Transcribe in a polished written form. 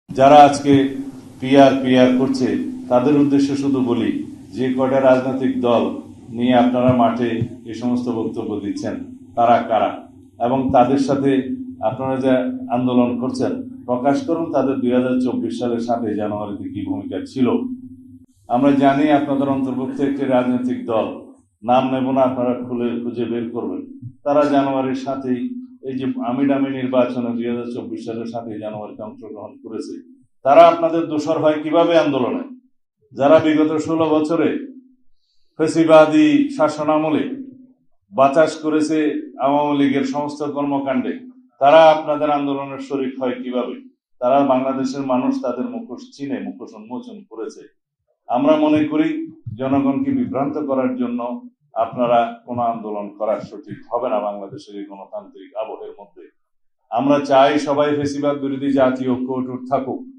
যারা আজকে PR PR করছে তাদের উদ্দেশ্যে শুধু বলি, যে কয়টা রাজনৈতিক দল নিয়ে আপনারা মাঠে এই সমস্ত বক্তব্য দিচ্ছেন তারা কারা, এবং তাদের সাথে আপনারা যে আন্দোলন করছেন প্রকাশ করুন তাদের 2024 সালের 7 জানুয়ারিতে কি ভূমিকা ছিল। আমরা জানি আপনাদের অন্তর্ভুক্ত একটি রাজনৈতিক দল, নাম নেব না, আপনারা খুঁজে বের করবেন, তারা জানুয়ারির 7-ই এই যে আমিডামি নির্বাচনে 2024 সালের 7 জানুয়ারিতে অংশগ্রহণ করেছে। তারা আপনাদের দোসর হয় কিভাবে আন্দোলনে? যারা বিগত 16 বছরে ফেসিবাদী শাসনামলে বাতাস করেছে আওয়ামী লীগের সমস্ত কর্মকাণ্ডে, তারা আপনাদের আন্দোলনের শরিক হয় কিভাবে? তারা বাংলাদেশের মানুষ তাদের মুখোশ চিনে মুখোশ উন্মোচন করেছে। আমরা মনে করি জনগণকে বিভ্রান্ত করার জন্য আপনারা কোনো আন্দোলন করা সঠিক হবে না বাংলাদেশের এই গণতান্ত্রিক আবহের মধ্যে। আমরা চাই সবাই ফেসিবাদ বিরোধী জাতীয় ঐক্য অটুট থাকুক।